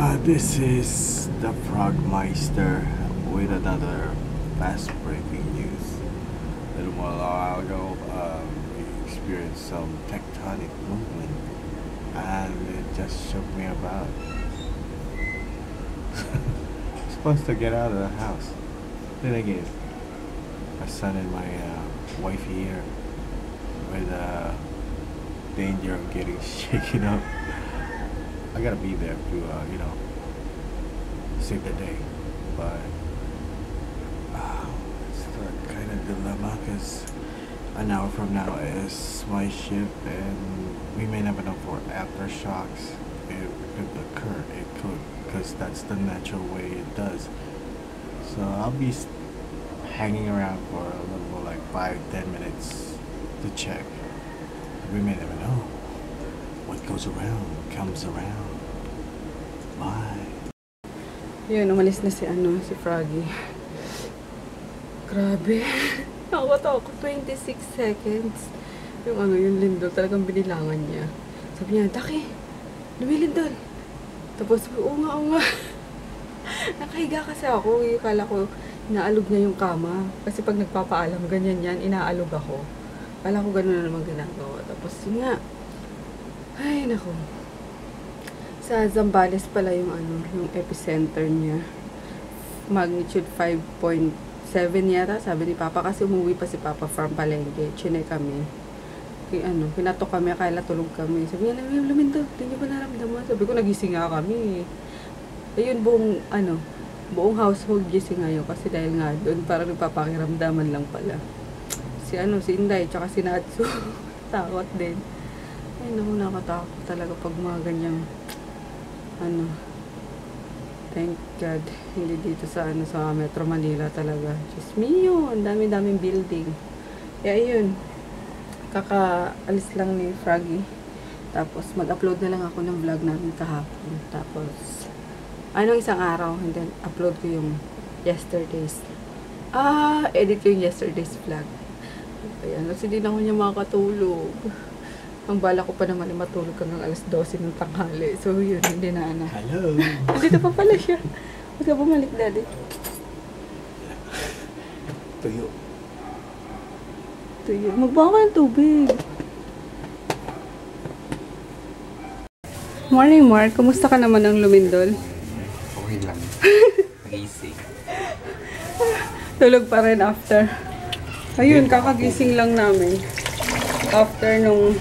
This is the Frogmeister with another fast breaking news. A little while ago, we experienced some tectonic movement and it just shook me about. Supposed to get out of the house. Then again, my son and my wife here with danger of getting shaken up. I gotta be there to, save the day. But it's a kind of dilemma because an hour from now is my shift and we may never know for aftershocks. It could occur. It could, because that's the natural way it does. So I'll be hanging around for a little more, like 5-10 minutes to check. We may never know. What goes around comes around. Bye. Yun, umalis na si Froggy. Grabe. Nakakatakot. 26 seconds. Yung lindol, talagang binilangan niya. Sabi niya, Daki, lumilindol. Tapos, oo nga. Nakahiga kasi ako. Kala ko, inaalog niya yung kama. Kasi pag nagpapaalam, ganyan yan, inaalog ako. Kala ko gano'n na naman ginagawa. Tapos, yun nga. Ay, naku. Sa Zambales pala yung epicenter niya. Magnitude 5.7 yata, sabi ni Papa. Kasi umuwi pa si Papa from Palengke. Chinay kami. Pinatok kami, akala tulog kami. Sabi niya, lumindol, hindi niyo ba naramdaman? Sabi ko, nagising nga kami. Ayun, buong household gising ngayon. Kasi dahil nga doon, parang nagpapakiramdaman lang pala. Si Inday, tsaka si Natsu. Takot din. Ay, naku, nakatakot talaga pag mga ganyang thank God hindi dito sa Metro Manila talaga. Just me yun, dami-daming building. Kaya yun, kakaalis lang ni Froggy, tapos mag-upload na lang ako ng vlog namin kahapon, tapos isang araw, and then upload ko yung yesterday's edit ko yung yesterday's vlog. Ayan, kasi di na ako niya makakatulog. Ang bala ko pa naman ay matulog hanggang alas 12 ng tanghali. So, yun, hindi na Hello! Dito pa pala siya. Huwag ka bumalik, Daddy. Tuyo. Magbawa ka ng tubig. Morning, Mark. Kumusta ka naman ng lumindol? Okay lang. Gising. Tulog pa rin after. Ayun, kakagising lang namin. After nung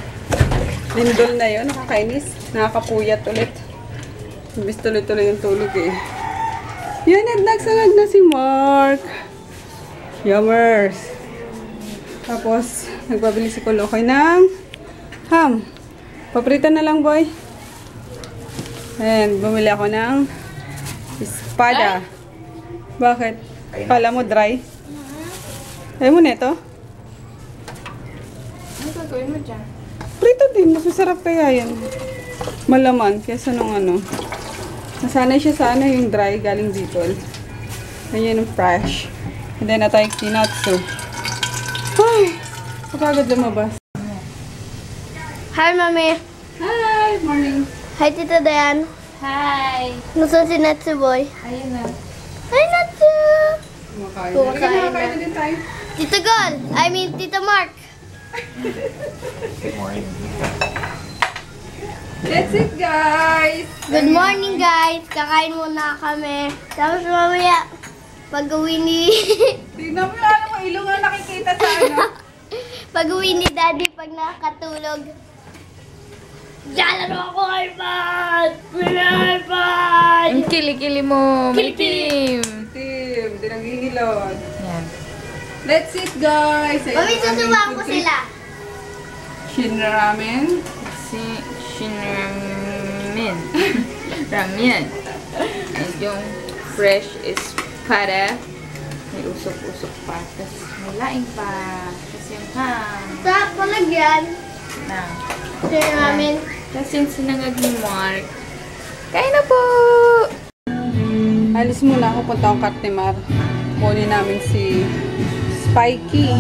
lindol na yun, nakakainis. Nakakapuyat ulit. Ibig tuloy-tuloy yung tulog eh. Yan, at nagsangag na si Mark. Yummers. Tapos, nagpabili si Kolokoy ng ham. Paprita na lang, boy. Ayan, bumili ako ng espada. Bakit? Kala mo dry? Ayaw mo neto? Ano gagawin mo dyan? Prito din, mas masarap kaya yan. Malaman, kesa nung nasanay siya sa yung dry, galing dito. Ganyan yung fresh. And then, natay kinatsu. Ay, kapagod lumabas. Hi, Mami. Hi, morning. Hi, Tita Dayan. Hi! Nasaan si Natsu Boy? Ayun na. Hi, Natsu! Kumakain na din tayo. Tita Gol! Tita Mark! Good morning. That's it, guys! Good morning, guys! Kakain muna kami. Tapos mamaya, pag-uwi ni... Tignan mo lang mo, ilong ang nakikita sa pag-uwi ni Daddy pag nakakatulog. Lalaro ako kay Pat! Pinay-Pat! Ang kili-kili mo. Kili-kili. Malitim. Hindi nanghihilot. Yan. That's it, guys! Mami, susubukan ko sila. Shin ramen. Shinramen. Ramen. And yung fresh is para may usok-usok pa. Tapos may laing pa. Tapos yung ham. Sa palagyan. Na. Sir namin. Tapos yung sinangag ni Mark. Kain na po! Alis muna ako, punta akong Cartimar. Kunin namin si Spikey.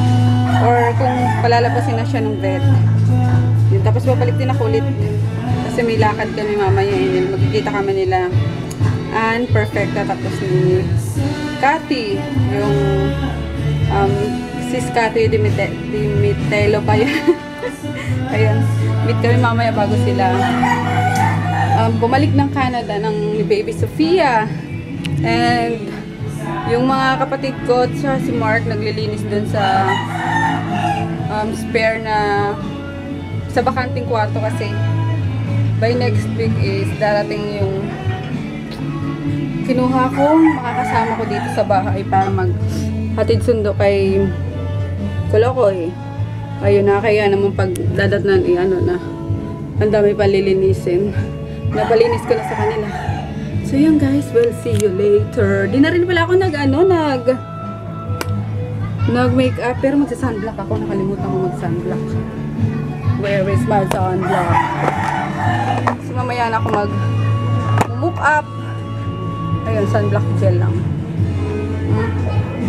Or kung palalabasin na siya ng vet. Yun, tapos babalik din ako ulit. Kasi may lakad kami mamaya. Magkikita kami nila Ann Perfecta, tapos ni Cathy, yung sis Cathy Dimitelo pa yun. Ayan, meet kami mamaya bago sila bumalik ng Canada ng baby Sofia. And yung mga kapatid ko at si Mark naglilinis dun sa spare na sa bakanting kwarto kasi by next week is darating yung kinuha ko, makakasama ko dito sa bahay para maghatid sundo kay Kolokoy. Ayun na, kaya naman pag dadatnan na ang dami pa lilinisin. Napalinis ko na sa kanila. So yun guys, we'll see you later. Di na rin pala ako nag-makeup, pero magsa-sunblock ako. Nakalimutan ko mag-sunblock. Where is my sunblock? So mamaya na ako mag-move up. Ayun, sunblock gel lang.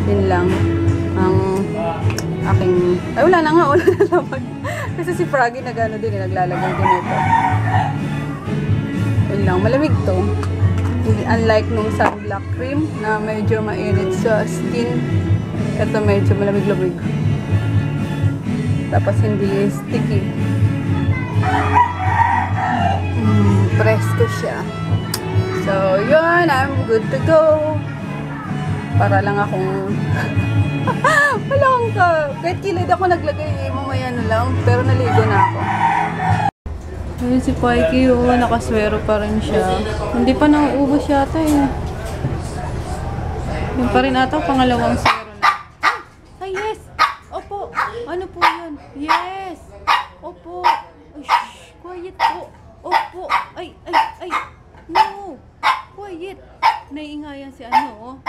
Yun lang. Ang aking... Ay, wala na nga. Wala na naman. Kasi si Froggy naglalagay din ito. Yun lang. Malamig to. Unlike nung sunblock cream na medyo mainit sa skin. Ito medyo malamig-lamig. Tapos hindi sticky. Presko siya. So, yun. I'm good to go. Para lang akong... wala akong kahit kilid ako naglagay, mamaya na lang. Pero naligo na ako. Ayun si Pikey, nakaswero pa rin siya. Hindi pa nauubos yata eh. Yun pa rin ata, pangalawang swero na. Ay, yes! Opo! Ano po yun? Yes! Opo! Ay, shh! Quiet po! Opo! Ay! No! Quiet! Naiingayan si ano, oh.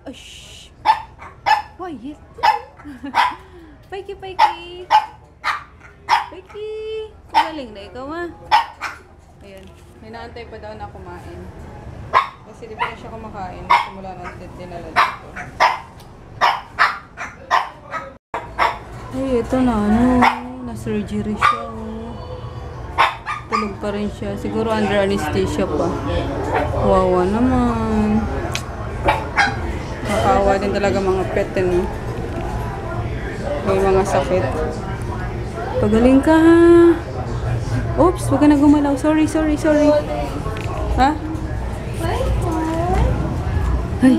Ay, shh! Quiet! Pikey! Pikey! Galing na ikaw, ha? Ayan. Hinaantay pa daw na kumain. Kasi di pa na siya kumakain. Simula na dinala dito. Ay, ito na, na-surgery siya, Tulog pa rin siya. Siguro under anesthesia pa. Wawa naman. Nakakawa din talaga mga pet, may mga sakit. Pagaling ka, ha? Oops, wag ka na gumalaw. Sorry. Ha? Ay.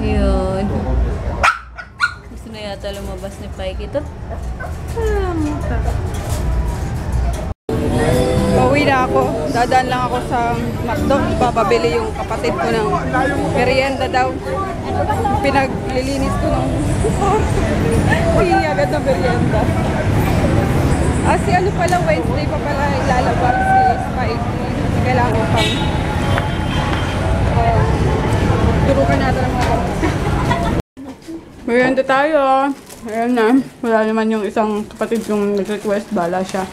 Yun. Gusto na yata lumabas ni Pikey. Pauwi na ako. Dadaan lang ako sa McDo. Papabili yung kapatid ko ng merienda daw. Pinaglilinis ko ng agad ng merienda. Si ano pala, Wednesday pa pala ilalabas si Spikey. Kailangan ko pang turukan natin ang mga kapatid. Merienda tayo. Ayan na. Wala naman yung isang kapatid yung nag-request. Bala siya.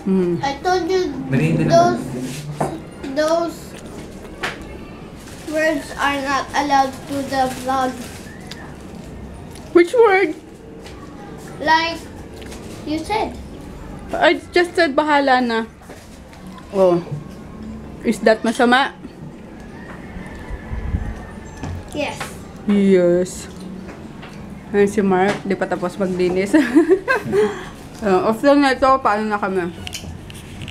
I told you those words are not allowed to the vlog. Which word? Like you said. I just said bahala na. Oh. Is that masama? Yes. Yes. Ayan si Mark. Di pa tapos maglinis. Off lang na ito. Paano na kami?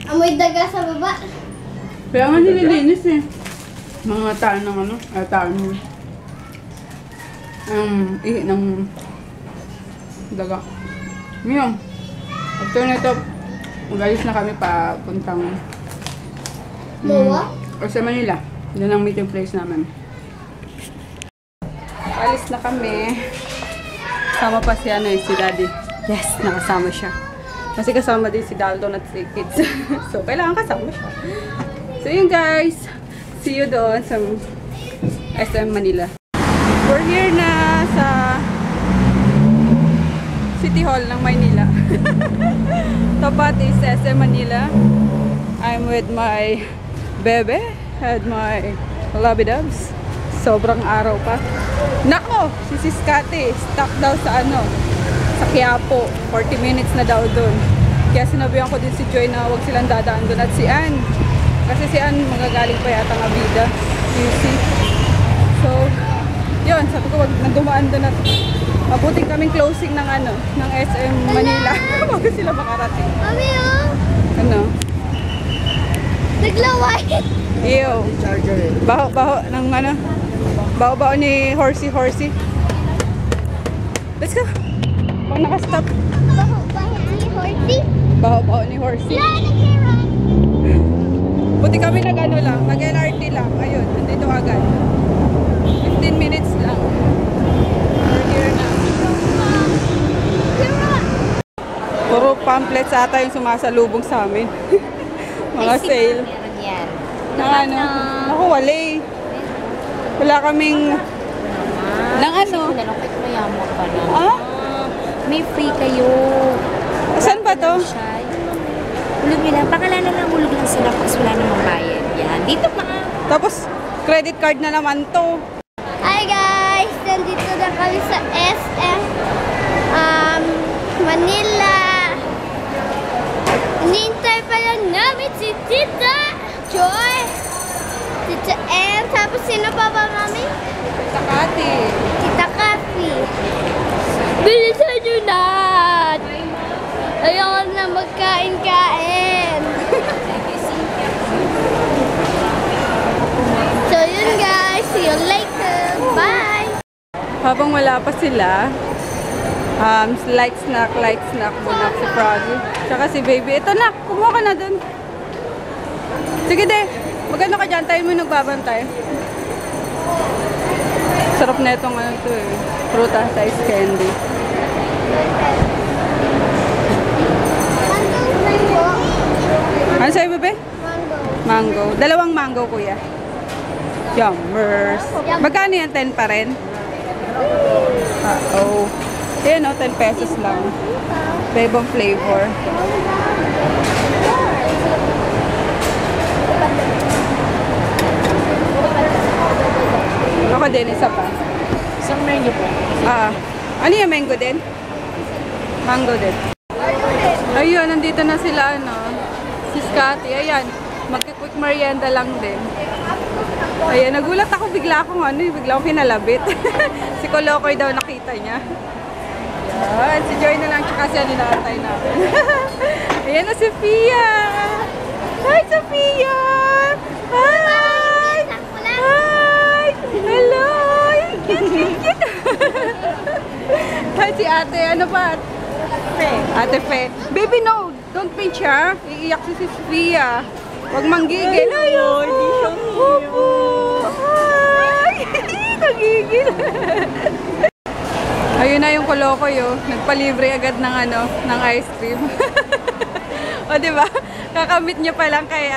Amoy daga sa baba. Kaya nga nililinis eh. Mga taan ng ihi ng daga. Ngayon, after na ito, mag-alis na kami papuntang Moa? or sa Manila. Doon ang meeting place namin. Alis na kami. Kasama pa si si Daddy. Yes, nakasama siya. Kasi kasama din si Dalton at si Kids. So, kailangan kasama siya. So, yun guys. See you doon sa SM Manila. We're here na sa City Hall ng Maynila. Tapat is SM Manila. I'm with my bebe and my labidubs. Sobrang araw pa. Nako! Si Sis Cathy, stuck daw sa sa Quiapo. 40 minutes na daw doon. Kaya sinabihan ko din si Joy na huwag silang dadaan doon. At si Ann, Kasi si Ann magagaling pa yata ng Abida. QC. So, yun. Sabi ko, wag na dumaan doon at mabuting kaming closing ng ano, ng SM Manila. Bago sila makarating. Mami, oh! Ano? Naglaway! Iyo. Baho ng ano? Baho ni Horsey. Let's go. Pag nakastop. Baho ni Horsey? Baho ni Horsey. Buti kami nag-ano lang, nag-LRT lang. Ayun, nandito agad. 15 minutes lang. We're here na. Puro pamphlets ata yung sumasalubong sa amin. Mga sale. Meron yan. Nang ano? Ako, wala. Wala kaming... Nang ano? Nalungkit mo yaman pa na. Ah? May free kayo. Saan ba to? Shy. Hulog nila. Pakalala lang, hulog lang sila kasi wala namang bayad. Yan. Dito pa. Tapos, credit card na naman to. Hi guys! Nandito na kami sa SM Manila. Hinihintay pa lang namin si Tita Joy, Tita M, tapos sino pa ba mami? Sa Kati. Tita Kathy. Bilisan nyo na! Ayoko na magkain-kain. So yun guys, see you later. Bye! Habang wala pa sila, light snack muna si Froggy. Tsaka si Baby. Ito na, kumuha ka na dun. Sige de, magano ka dyan, tayo mo nagbabantay. Sarap na itong ano to eh. Prutas ice candy. Ano sa'yo, Bebe? Mango. Dalawang mango, kuya. Yummers. Magkano yan? 10 pa rin? Oh. Ayan o, 10 pesos lang. Bebong flavor. Ako din, isa pa. Isang menu po. Ano yung mango din? Mango din. Ayun, nandito na sila, ano. Si Scotty, ayan. Magki-quick merienda lang din. Ayan, nagulat ako bigla akong bigla akong kinalabit. Si Kolokoy daw nakita niya. Ayan, si Joy na lang tsaka siya ninaantay namin. Ayan na si Fia! Hi, Sophia! Hi! Hi! Hello! Cute! Hi, si ate, ano ba? Fe. Ate Fe. Baby, no! Don't pinch, ha? Iiyak si Sophia. Huwag manggigil. Ayaw! Hindi siya hi! Nagigil. Ayun na yung Kolokoy, oh. Nagpalibre agad ng ng ice cream. O, diba? Kakamit niya pa lang kay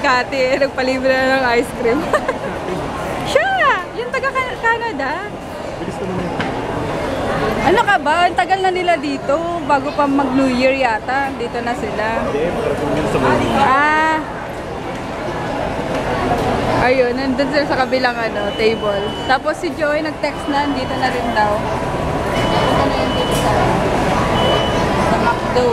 Scotty, nagpalibre na ng ice cream. Siya! Yung taga-Canada. Ano ka ba? Ang tagal na nila dito. Bago pa mag-New Year yata. Dito na sila. Ayun, nandun sila sa kabilang table. Tapos si Joy nag-text na, dito na rin daw. Dito na yun dito sa McDo.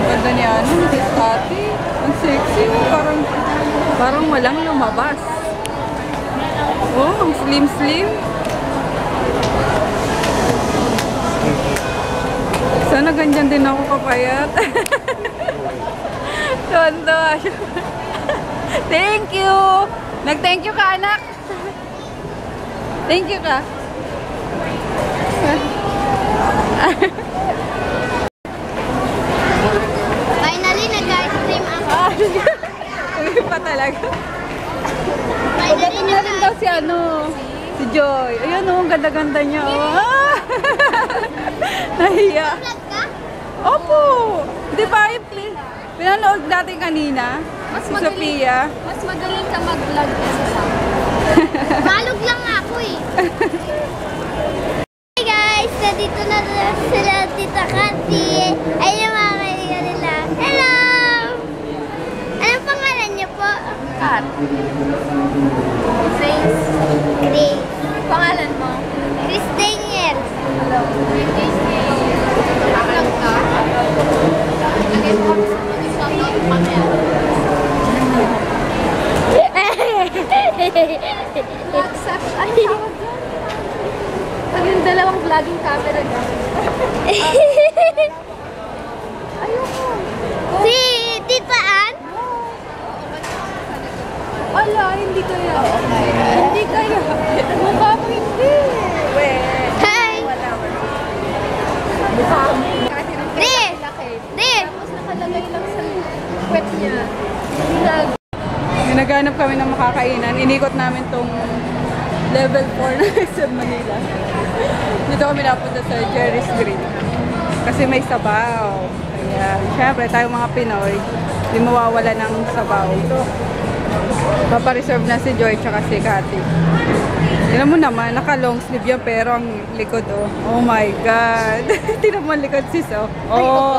Ganda niya, si Scotty. Ang sexy. Parang walang lumabas. Oh, ang slim-slim. Sana ganyan din ako kapayat. Tuwan-tuwa siya. Thank you! Nag-thank you ka, anak? Thank you ka. Finally, nag-ice cream ako. Uwi pa talaga. Finally, Na rin daw si si Joy. Ayun ang ganda-ganda niya. Oh. Nahiya. Vlog ka? Opo! Di ba yung pinanood natin kanina? Si Sophia. Mas magaling ka mag-vlog kasi sa Balog lang ako eh. Hey guys! Nandito na sila Tita Kathy. Ayun yung mga kaibigan nila. Hello! Anong pangalan niyo po? Kat. Grace. Grace. Pangalan mo? Chris Daniel. Hello. Vlog ka? Lagay mo kami sa Pet niya. Naghanap kami ng makakainan. Inikot namin tong level 4 na SM Manila. Dito kami napunta sa Jerry's Grill. Kasi may sabaw. Kaya, syempre, tayong mga Pinoy, di mawawala ng sabaw. Papareserve na si Joy tsaka si Cathy. Tignan mo naman, naka-long sleeve yan, pero ang likod, oh. Oh my God. Tignan mo ang likod, sis, oh. Oh.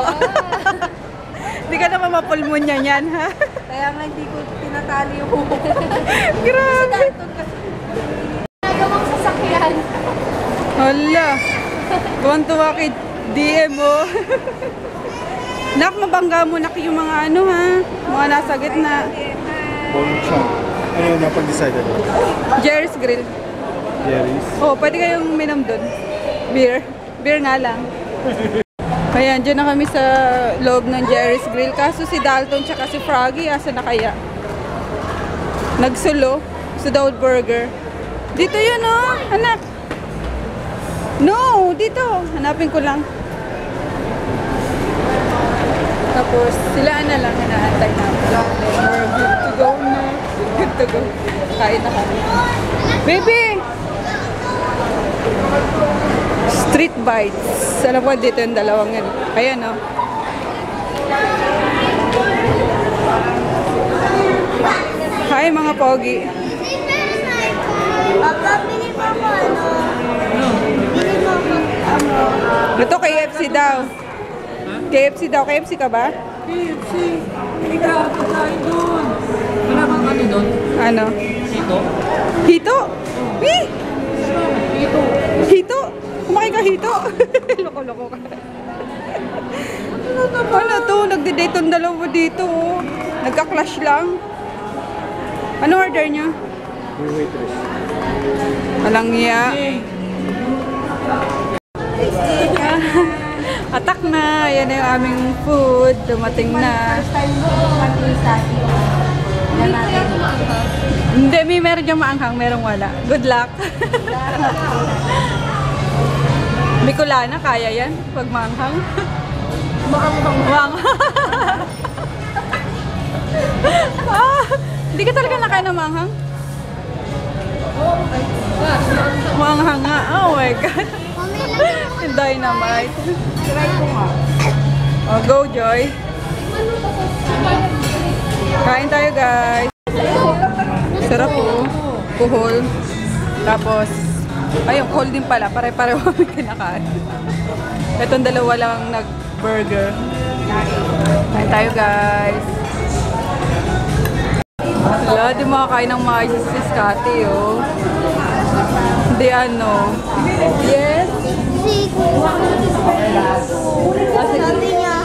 Hindi ka naman mapulmonya yan, ha? Kaya nga hindi ko tinatali yung buhok. Grabe. Nagawang sasakyan. Hala. Tuwan-tuwa kay DM, oh. Nak, mabangga mo nak yung mga ano, ha? Mga nasa gitna. Boncha. Ano yung napag-decided? Jerry's Grill. Jerry's. Oh, pwede kayong minom dun. Beer. Beer nga lang. Ayan, dyan na kami sa loob ng Jerry's Grill. Kaso si Dalton tsaka si Froggy, asa na kaya? Nagsulo sa Dowd Burger. Dito yun, oh, anak. No, dito. Hanapin ko lang. Tapos, sila na lang hinaantay namin. We're good to go na. Good to go. Kain na kami. Baby! Street bites. Alam ko dito yung dalawang yan. Ayan, oh. Hi, mga pogi. Papa, pili mo ako ano? Pili mo ako Ito, KFC daw. KFC daw. KFC ka ba? KFC. Hindi ka pagkain doon. Wala bang ano doon? Ano? Ito? Hito? Eh? Ito. Hito? Kumain ka hito? Loko-loko ka. Ano to? Nagde-date ang dalawa dito. Oh. Nagka-clash lang. Ano order nyo? Waitress. Walang iya. Atak na. Yan na yung aming food. Dumating na. Hindi, meron dyan maanghang. Merong wala. Good luck. Bicolana, kaya yan? Pag maanghang? Maanghang. Hindi ka talaga nakain ng maanghang? Maanghang nga. Oh my God. Yung dynamite. Try ko nga. Oh, go, Joy. Kain tayo, guys. Sarap po. Kuhol. Tapos, ayun, cold din pala. Pare-pareho kami kinakain. Itong dalawa lang nag-burger. Kain tayo, guys. Wala, di makakain ng mga sis Cathy, oh. Hindi ano. Yes? Sabi niya.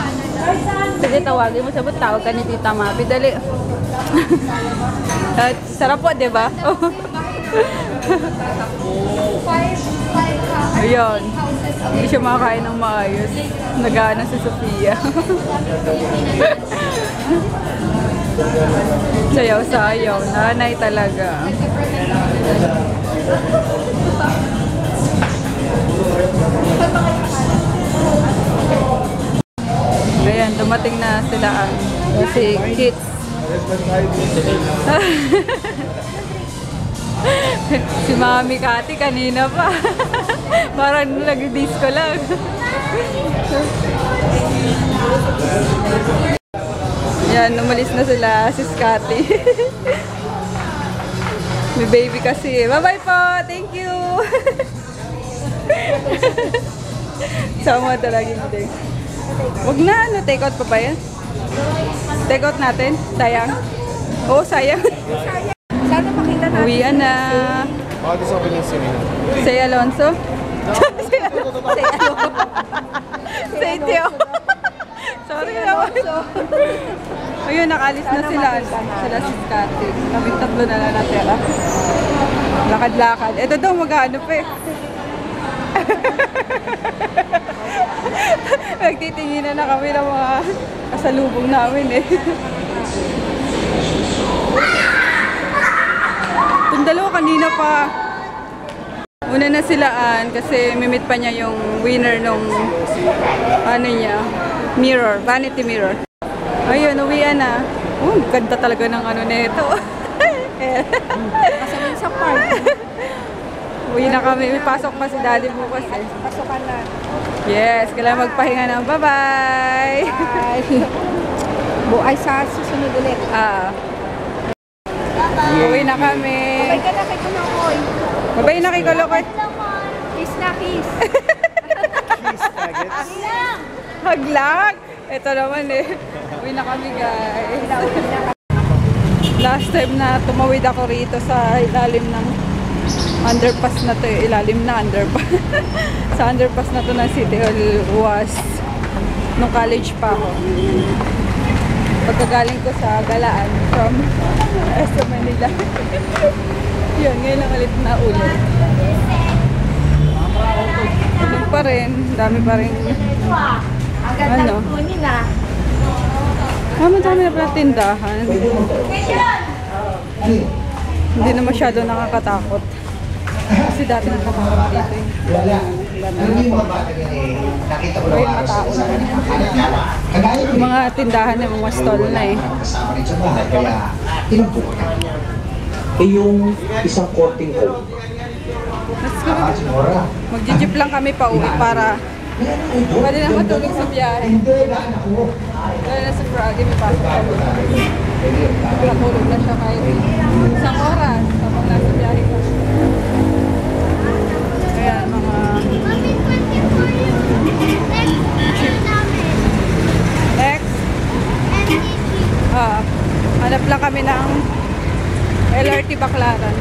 Sige, tawagin mo. Sabot, tawag ka ni Tita Mapi. Dali. Sarap po, di ba? Ayun. Hindi siya makakain ng maayos. Nag-aana si Sofia. Sayaw-sayaw. Nanay talaga. Ayan, dumating na sila si Kids. Si Mami Cathy kanina pa. Parang nag-disco lang. Yan, umalis na sila, sis Cathy. May baby kasi. Bye-bye po! Thank you! Sama talaga hindi. Huwag na, ano, take out pa ba yan? Take out natin? Sayang? Oo, sayang. Sana makita natin. Uwian na. Baka gusto ko yung sinina. Say Alonso? Say Teo. Sorry naman. Ayun, nakalis na sila. Sila si Cathy. Kaming tatlo na lang natira. Lakad-lakad. Ito daw, mag-ano pa eh. Nagtitinginan na kami ng mga kasalubong namin eh. Itong dalawa kanina pa. Una na silaan kasi mimit pa niya yung winner nung ano niya, mirror, vanity mirror. Ayun, uwian na. Oh, ganda talaga ng ano nito. Kasama sa park. Uwi na kami. May pasok pa si daddy bukas eh. Pasokan na. Yes, kailangan magpahinga na. Bye-bye! Ay. Buay sa susunod ulit. Uwi na kami. Babay ka na kay Kunokoy. Bye-bye na kay Kolokoy. Kiss na kiss. Haglag! Ito naman eh. Uwi na kami guys. Last time na tumawid ako rito sa ilalim ng underpass na to. Ilalim na underpass. Sa underpass na to ng City Hall was nung college pa ako. Pagkagaling ko sa Galaan from sa Manila. Yun, ngayon lang ulit na ulit. Ganun pa rin. Dami pa rin. Ano? Dami na pala tindahan. Hindi na masyado nakakatakot. Kasi dati nakatakot dito eh. Ngayon matao na. Yung mga tindahan na mga stall na eh. Yung isang courting home. Magji-jeep lang kami pa uwi para pwede na matulog sa biyahe. Dahil na sa Prague, may pasok kami. Matulog na siya kahit isang oras habang nasa biyahe ka. Kaya mga next hanap lang kami ng LRT Baclaran.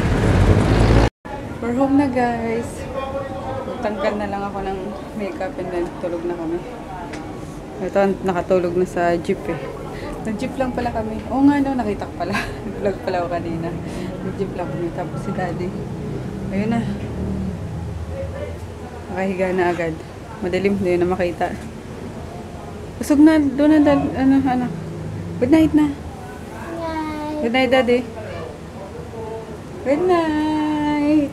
We're home na guys. Tanggal na lang ako ng makeup and then tulog na kami. Ito, nakatulog na sa jeep eh. Nag-jeep lang pala kami. Oo nga no, nakita ko pala. Nag-vlog pala ako kanina. Nag-jeep lang kami. Tapos si daddy. Ayun na. Nakahiga na agad. Madilim, hindi na makita. Busog na. Doon na, anak. Good night na. Good night, daddy. Good night.